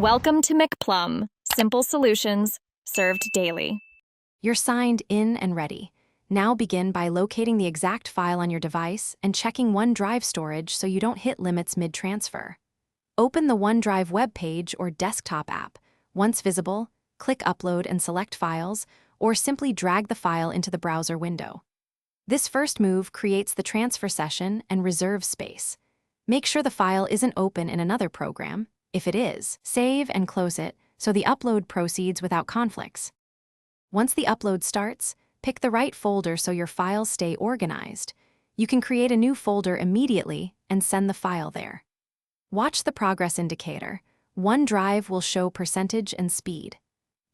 Welcome to McPlum, simple solutions served daily. You're signed in and ready. Now begin by locating the exact file on your device and checking OneDrive storage so you don't hit limits mid-transfer. Open the OneDrive web page or desktop app. Once visible, click Upload and select Files, or simply drag the file into the browser window. This first move creates the transfer session and reserves space. Make sure the file isn't open in another program. If it is, save and close it so the upload proceeds without conflicts. Once the upload starts, pick the right folder so your files stay organized. You can create a new folder immediately and send the file there. Watch the progress indicator. OneDrive will show percentage and speed.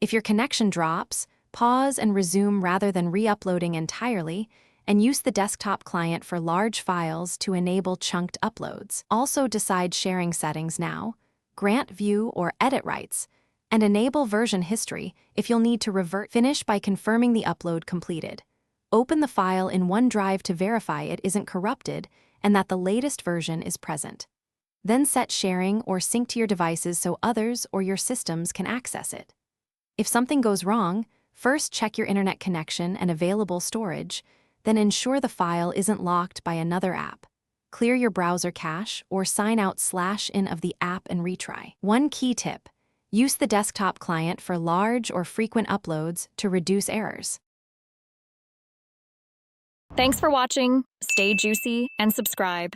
If your connection drops, pause and resume rather than re-uploading entirely, and use the desktop client for large files to enable chunked uploads. Also decide sharing settings now, grant view or edit rights, and enable version history if you'll need to revert. Finish by confirming the upload completed. Open the file in OneDrive to verify it isn't corrupted and that the latest version is present. Then set sharing or sync to your devices so others or your systems can access it. If something goes wrong, first check your internet connection and available storage, then ensure the file isn't locked by another app. Clear your browser cache or sign out /in of the app and retry. One key tip: use the desktop client for large or frequent uploads to reduce errors. Thanks for watching. Stay juicy and subscribe.